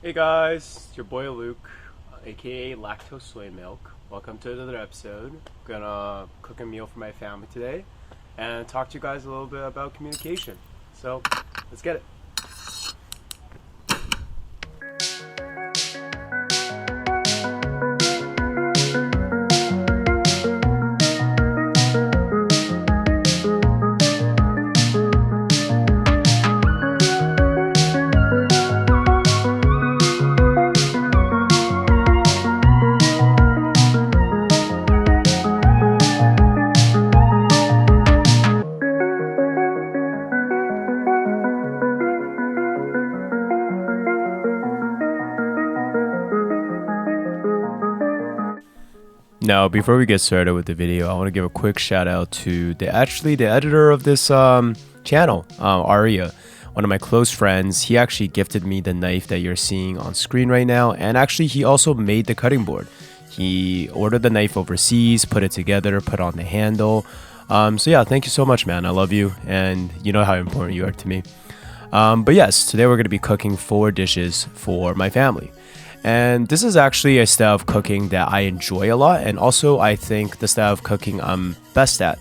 Hey guys, it's your boy Luke, aka Lactose Soy Milk. Welcome to another episode. Gonna cook a meal for my family today and talk to you guys a little bit about communication. So, let's get it. Now, before we get started with the video, I want to give a quick shout out to the editor of this channel, Aria, one of my close friends. He actually gifted me the knife that you're seeing on screen right now, and actually he also made the cutting board. He ordered the knife overseas, put it together, put on the handle. So yeah, thank you so much, man. I love you, and you know how important you are to me. But yes, today we're going to be cooking 4 dishes for my family. And this is actually a style of cooking that I enjoy a lot, and also I think the style of cooking I'm best at.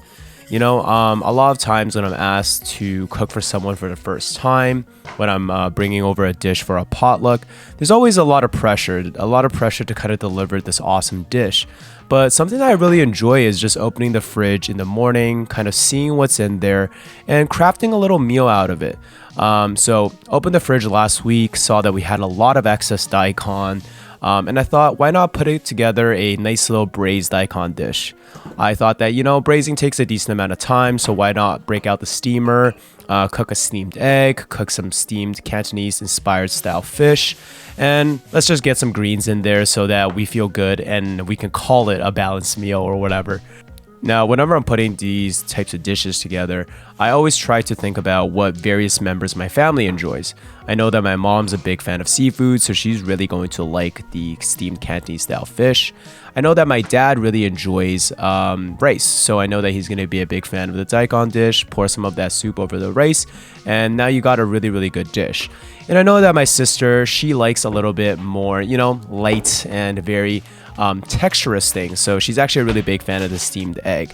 A lot of times when I'm asked to cook for someone for the first time, when I'm bringing over a dish for a potluck, there's always a lot of pressure to kind of deliver this awesome dish. But something that I really enjoy is just opening the fridge in the morning, kind of seeing what's in there, and crafting a little meal out of it. So opened the fridge last week, saw that we had a lot of excess daikon, and I thought, why not put it together a nice little braised daikon dish? I thought that, braising takes a decent amount of time, so why not break out the steamer, cook a steamed egg, cook some steamed Cantonese inspired style fish, and let's just get some greens in there so that we feel good and we can call it a balanced meal or whatever. Now, whenever I'm putting these types of dishes together, I always try to think about what various members of my family enjoys. I know that my mom's a big fan of seafood, so she's really going to like the steamed Cantonese style fish. I know that my dad really enjoys rice, so I know that he's going to be a big fan of the daikon dish. Pour some of that soup over the rice, and now you got a really, really good dish. And I know that my sister, she likes a little bit more, light and very texturous things. So she's actually a really big fan of the steamed egg.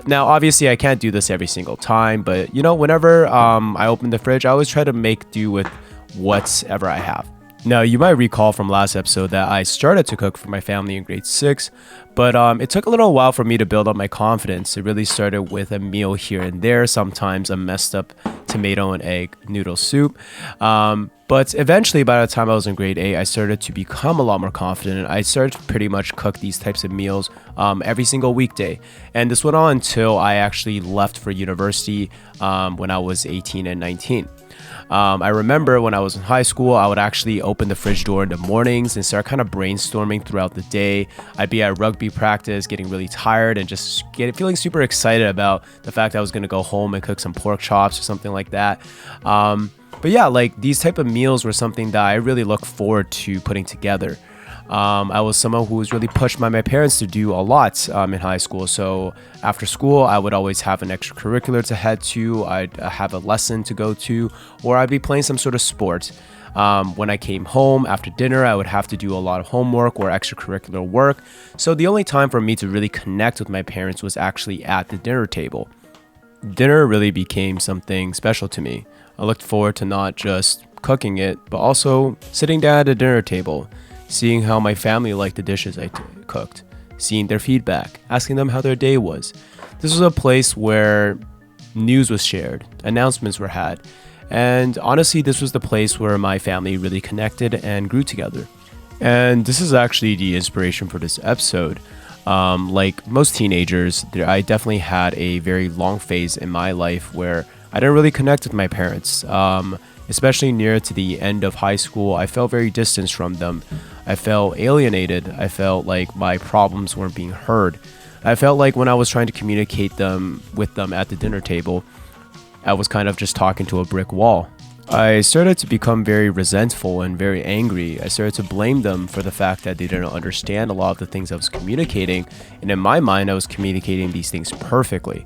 Now, obviously, I can't do this every single time, but whenever I open the fridge, I always try to make do with whatever I have. Now, you might recall from last episode that I started to cook for my family in grade 6, but it took a little while for me to build up my confidence. It really started with a meal here and there, sometimes a messed up tomato and egg noodle soup. But eventually, by the time I was in grade 8, I started to become a lot more confident. I started to pretty much cook these types of meals every single weekday. And this went on until I actually left for university when I was 18 and 19. I remember when I was in high school, I would actually open the fridge door in the mornings and start kind of brainstorming throughout the day. I'd be at rugby practice, getting really tired and just feeling super excited about the fact that I was going to go home and cook some pork chops or something like that. But yeah, like these type of meals were something that I really look forward to putting together. I was someone who was really pushed by my parents to do a lot in high school. So after school, I would always have an extracurricular to head to. I'd have a lesson to go to, or I'd be playing some sort of sport. When I came home after dinner, I would have to do a lot of homework or extracurricular work. So the only time for me to really connect with my parents was actually at the dinner table. Dinner really became something special to me. I looked forward to not just cooking it, but also sitting down at a dinner table, seeing how my family liked the dishes I cooked, seeing their feedback, asking them how their day was. This was a place where news was shared, announcements were had, and honestly, this was the place where my family really connected and grew together. And this is actually the inspiration for this episode. Like most teenagers, I definitely had a very long phase in my life where I didn't really connect with my parents. Especially near to the end of high school, I felt very distanced from them. I felt alienated. I felt like my problems weren't being heard. I felt like when I was trying to communicate with them at the dinner table, I was kind of just talking to a brick wall. I started to become very resentful and very angry. I started to blame them for the fact that they didn't understand a lot of the things I was communicating. And in my mind, I was communicating these things perfectly.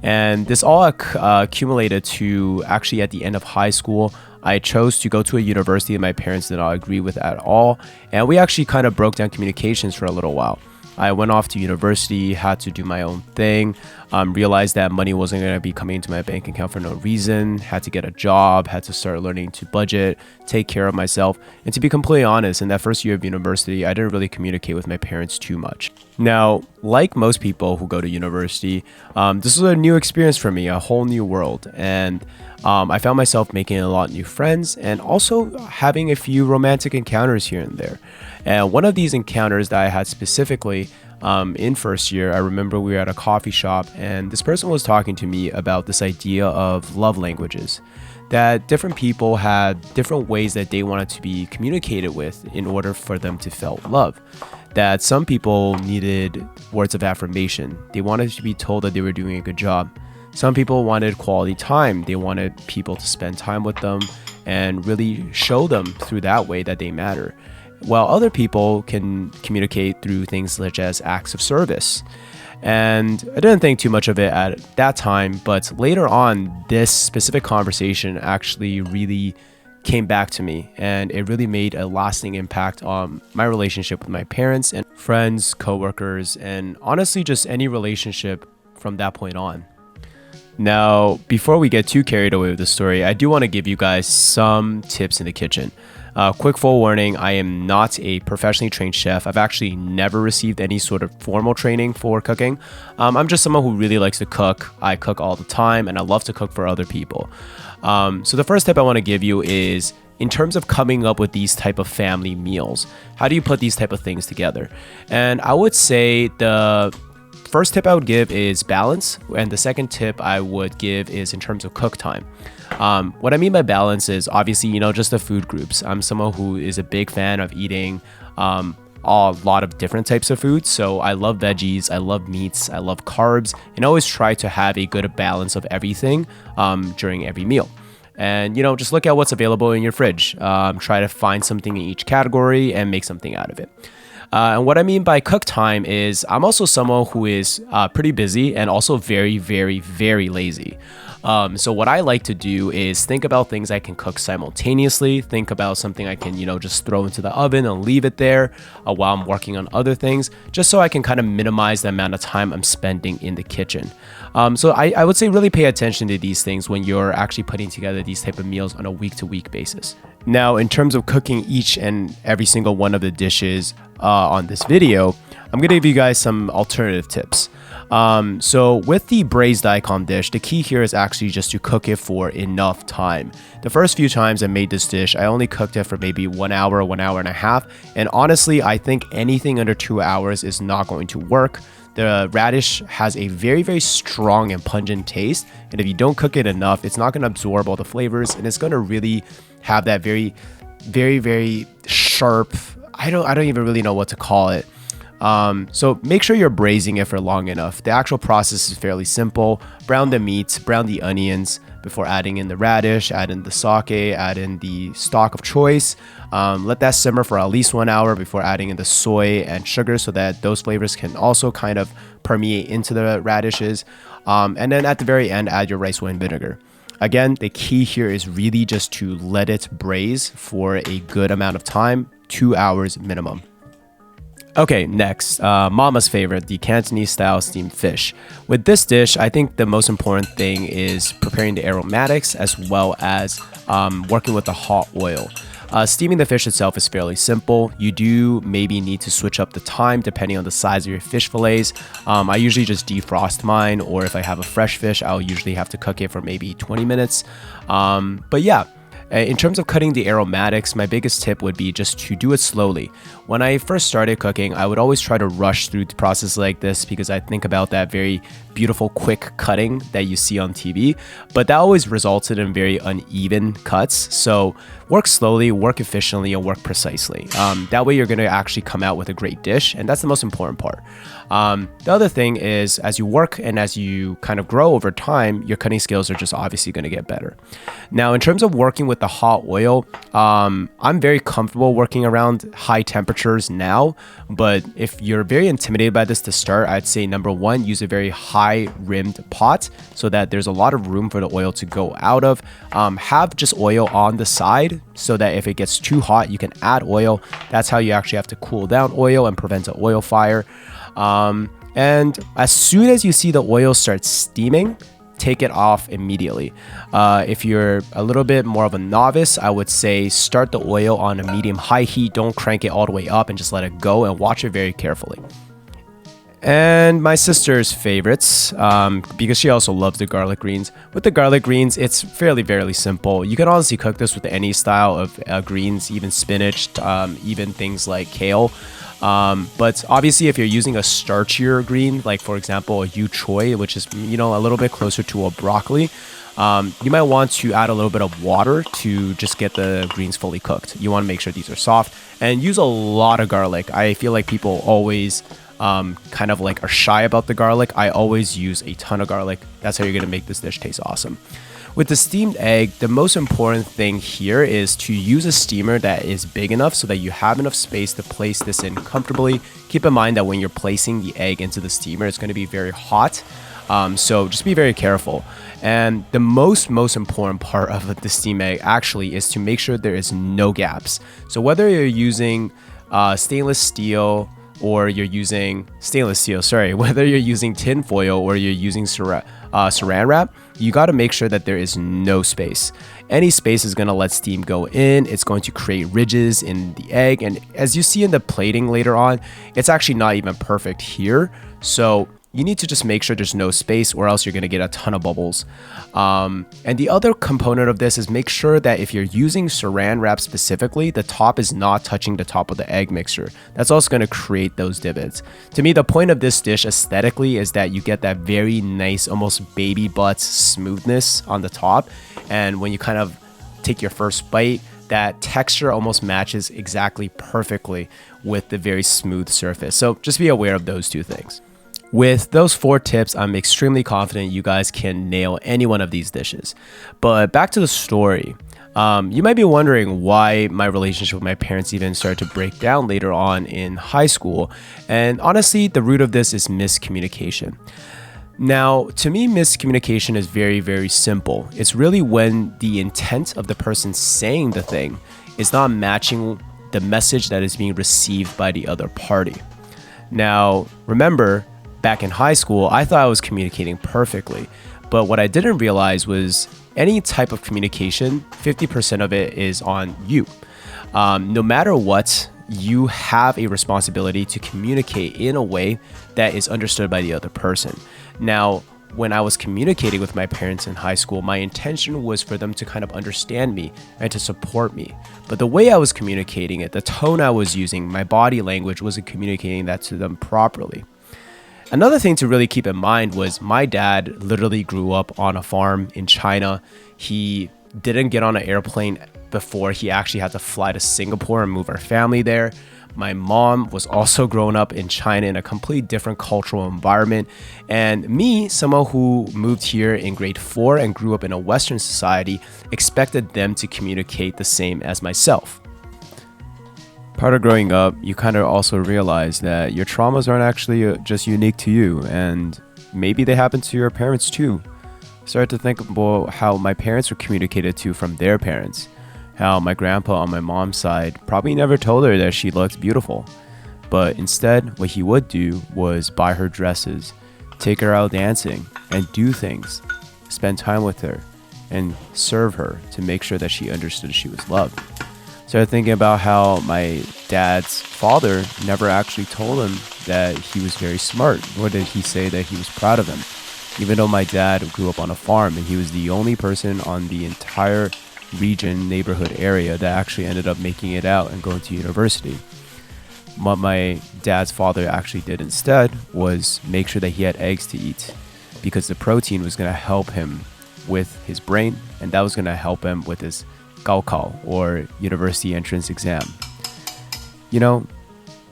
And this all accumulated to actually at the end of high school, I chose to go to a university that my parents did not agree with at all, and we actually kind of broke down communications for a little while. I went off to university, had to do my own thing, realized that money wasn't going to be coming into my bank account for no reason, had to get a job, had to start learning to budget, take care of myself. And to be completely honest, in that first year of university, I didn't really communicate with my parents too much. Now, like most people who go to university, this was a new experience for me, a whole new world. And I found myself making a lot of new friends and also having a few romantic encounters here and there. And one of these encounters that I had specifically in first year, I remember we were at a coffee shop and this person was talking to me about this idea of love languages, that different people had different ways that they wanted to be communicated with in order for them to feel love. That some people needed words of affirmation. They wanted to be told that they were doing a good job. Some people wanted quality time. They wanted people to spend time with them and really show them through that way that they matter. While other people can communicate through things such as acts of service. And I didn't think too much of it at that time, but later on, this specific conversation actually really came back to me, and it really made a lasting impact on my relationship with my parents and friends, coworkers, and honestly just any relationship from that point on. Now, before we get too carried away with the story, I do want to give you guys some tips in the kitchen. Quick full warning, I am not a professionally trained chef. I've actually never received any sort of formal training for cooking. I'm just someone who really likes to cook. I cook all the time and I love to cook for other people. So the first tip I want to give you is in terms of coming up with these type of family meals. How do you put these type of things together? And I would say the first tip I would give is balance, and the second tip I would give is in terms of cook time. What I mean by balance is obviously, just the food groups. I'm someone who is a big fan of eating a lot of different types of foods. So I love veggies, I love meats, I love carbs, and I always try to have a good balance of everything during every meal. And, just look at what's available in your fridge. Try to find something in each category and make something out of it. And what I mean by cook time is I'm also someone who is pretty busy and also very, very, very lazy. So what I like to do is think about things I can cook simultaneously, think about something I can, just throw into the oven and leave it there while I'm working on other things, just so I can kind of minimize the amount of time I'm spending in the kitchen. So I would say really pay attention to these things when you're actually putting together these type of meals on a week-to-week basis. Now, in terms of cooking each and every single one of the dishes on this video, I'm going to give you guys some alternative tips. So with the braised daikon dish, the key here is actually just to cook it for enough time. The first few times I made this dish, I only cooked it for maybe 1 hour, 1 hour and a half. And honestly, I think anything under 2 hours is not going to work. The radish has a very, very strong and pungent taste. And if you don't cook it enough, it's not going to absorb all the flavors and it's going to really have that very, very, very sharp, I don't even really know what to call it. So make sure you're braising it for long enough. The actual process is fairly simple. Brown the meat, brown the onions before adding in the radish, add in the sake, add in the stock of choice. Let that simmer for at least 1 hour before adding in the soy and sugar so that those flavors can also kind of permeate into the radishes. And then at the very end, add your rice wine vinegar. Again, the key here is really just to let it braise for a good amount of time, 2 hours minimum. Okay, next, Mama's favorite, the Cantonese style steamed fish. With this dish, I think the most important thing is preparing the aromatics as well as working with the hot oil. Steaming the fish itself is fairly simple. You do maybe need to switch up the time depending on the size of your fish fillets. I usually just defrost mine, or if I have a fresh fish, I'll usually have to cook it for maybe 20 minutes. But yeah. In terms of cutting the aromatics, my biggest tip would be just to do it slowly. When I first started cooking, I would always try to rush through the process like this because I think about that very beautiful, quick cutting that you see on TV, but that always resulted in very uneven cuts. So work slowly, work efficiently, and work precisely. That way you're going to actually come out with a great dish, and that's the most important part. The other thing is, as you work and as you kind of grow over time, your cutting skills are just obviously going to get better. Now, in terms of working with with the hot oil, I'm very comfortable working around high temperatures now, but if you're very intimidated by this to start, I'd say number one, use a very high rimmed pot so that there's a lot of room for the oil to go out of. Have just oil on the side so that if it gets too hot, you can add oil. That's how you actually have to cool down oil and prevent an oil fire. And as soon as you see the oil start steaming, take it off immediately. If you're a little bit more of a novice, I would say start the oil on a medium-high heat. Don't crank it all the way up and just let it go, and watch it very carefully. And my sister's favorites, because she also loves the garlic greens. With the garlic greens, it's fairly simple. You can honestly cook this with any style of greens, even spinach, even things like kale. But obviously if you're using a starchier green, like for example a yu choy, which is a little bit closer to a broccoli, you might want to add a little bit of water to just get the greens fully cooked. You want to make sure these are soft, and use a lot of garlic. I feel like people always kind of like are shy about the garlic. I always use a ton of garlic. That's how you're going to make this dish taste awesome. With the steamed egg, the most important thing here is to use a steamer that is big enough so that you have enough space to place this in comfortably. Keep in mind that when you're placing the egg into the steamer, it's going to be very hot. So just be very careful. And the most important part of the steamed egg actually is to make sure there is no gaps. So whether you're using stainless steel or you're using whether you're using tin foil or you're using saran wrap, you got to make sure that there is no space. Any space is going to let steam go in. It's going to create ridges in the egg, and as you see in the plating later on, it's actually not even perfect here. So you need to just make sure there's no space, or else you're going to get a ton of bubbles. And the other component of this is make sure that if you're using saran wrap specifically, the top is not touching the top of the egg mixture. That's also going to create those divots. To me, the point of this dish aesthetically is that you get that very nice, almost baby butt smoothness on the top. And when you kind of take your first bite, that texture almost matches exactly perfectly with the very smooth surface. So just be aware of those two things. With those 4 tips, I'm extremely confident you guys can nail any one of these dishes. But back to the story. You might be wondering why my relationship with my parents even started to break down later on in high school. And honestly, the root of this is miscommunication. Now, to me, miscommunication is very simple. It's really when the intent of the person saying the thing is not matching the message that is being received by the other party. Now, remember, back in high school, I thought I was communicating perfectly, but what I didn't realize was any type of communication, 50% of it is on you. No matter what, you have a responsibility to communicate in a way that is understood by the other person. Now, when I was communicating with my parents in high school, my intention was for them to kind of understand me and to support me. But the way I was communicating it, the tone I was using, my body language wasn't communicating that to them properly. Another thing to really keep in mind was my dad literally grew up on a farm in China. He didn't get on an airplane before he actually had to fly to Singapore and move our family there. My mom was also grown up in China in a completely different cultural environment. And me, someone who moved here in grade 4 and grew up in a Western society, expected them to communicate the same as myself. Part of growing up, you kind of also realize that your traumas aren't actually just unique to you, and maybe they happen to your parents too. I started to think about how my parents were communicated to from their parents. How my grandpa on my mom's side probably never told her that she looked beautiful. But instead, what he would do was buy her dresses, take her out dancing, and do things, spend time with her, and serve her to make sure that she understood she was loved. Started thinking about how my dad's father never actually told him that he was very smart, nor did he say that he was proud of him. Even though my dad grew up on a farm and he was the only person on the entire region, neighborhood area that actually ended up making it out and going to university. What my dad's father actually did instead was make sure that he had eggs to eat, because the protein was going to help him with his brain, and that was going to help him with his Gaokao, or university entrance exam. You know,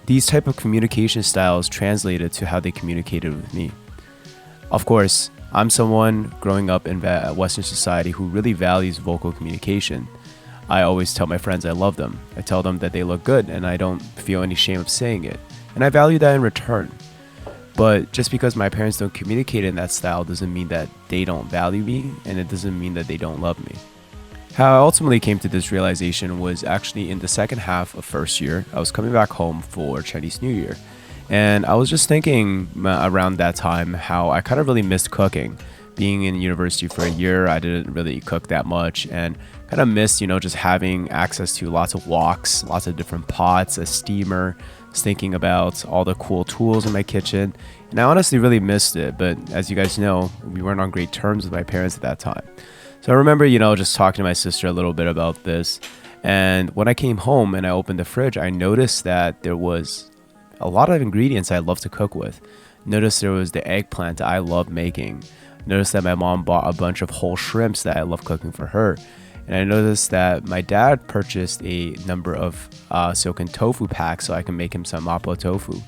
these type of communication styles translated to how they communicated with me. Of course, I'm someone growing up in Western society who really values vocal communication. I always tell my friends I love them. I tell them that they look good, and I don't feel any shame of saying it. And I value that in return. But just because my parents don't communicate in that style doesn't mean that they don't value me, and it doesn't mean that they don't love me. How I ultimately came to this realization was actually in the second half of first year. I was coming back home for Chinese New Year. And I was just thinking around that time how I kind of really missed cooking. Being in university for a year, I didn't really cook that much and kind of missed, just having access to lots of woks, lots of different pots, a steamer, just thinking about all the cool tools in my kitchen. And I honestly really missed it. But as you guys know, we weren't on great terms with my parents at that time. So I remember, just talking to my sister a little bit about this. And when I came home and I opened the fridge, I noticed that there was a lot of ingredients I love to cook with. Noticed there was the eggplant that I love making. Noticed that my mom bought a bunch of whole shrimps that I love cooking for her. And I noticed that my dad purchased a number of silken tofu packs so I can make him some mapo tofu.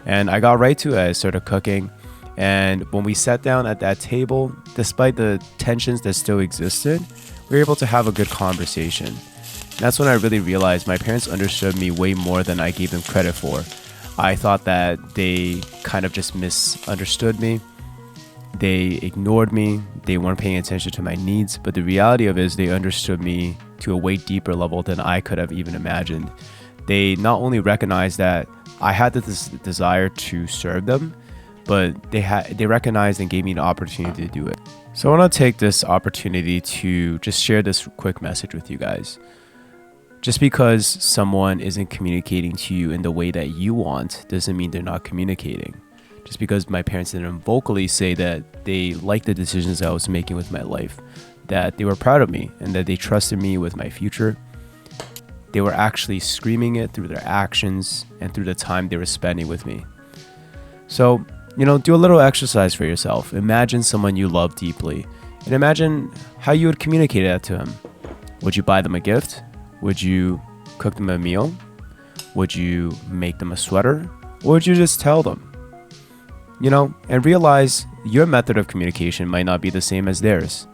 And I got right to it. I started cooking. And when we sat down at that table, despite the tensions that still existed, we were able to have a good conversation. And that's when I really realized my parents understood me way more than I gave them credit for. I thought that they kind of just misunderstood me. They ignored me. They weren't paying attention to my needs. But the reality of it is they understood me to a way deeper level than I could have even imagined. They not only recognized that I had this desire to serve them, but they recognized and gave me an opportunity to do it. So I want to take this opportunity to just share this quick message with you guys. Just because someone isn't communicating to you in the way that you want doesn't mean they're not communicating. Just because my parents didn't vocally say that they liked the decisions I was making with my life, that they were proud of me, and that they trusted me with my future, they were actually screaming it through their actions and through the time they were spending with me. So, do a little exercise for yourself. Imagine someone you love deeply, and imagine how you would communicate that to him. Would you buy them a gift? Would you cook them a meal? Would you make them a sweater? Or would you just tell them? And realize your method of communication might not be the same as theirs.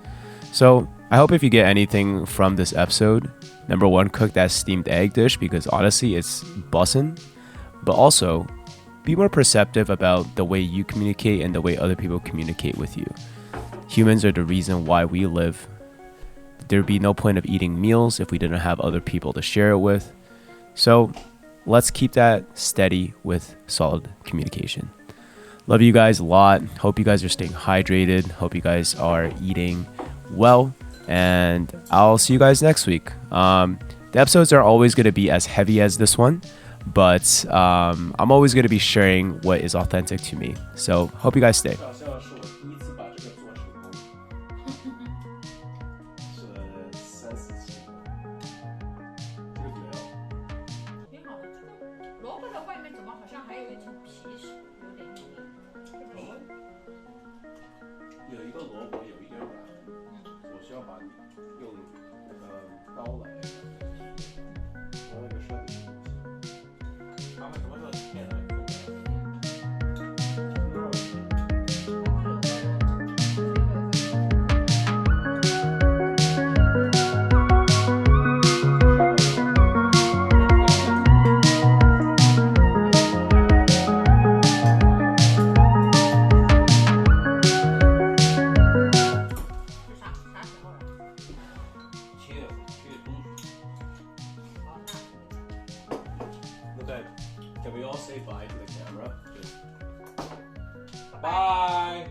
So I hope if you get anything from this episode, number one, cook that steamed egg dish because honestly, it's bussin'. But also, be more perceptive about the way you communicate and the way other people communicate with you. Humans are the reason why we live. There'd be no point of eating meals if we didn't have other people to share it with. So let's keep that steady with solid communication. Love you guys a lot. Hope you guys are staying hydrated. Hope you guys are eating well. And I'll see you guys next week. The episodes are always going to be as heavy as this one, but I'm always going to be sharing what is authentic to me. So hope you guys stay. Can we all say bye to the camera? Bye!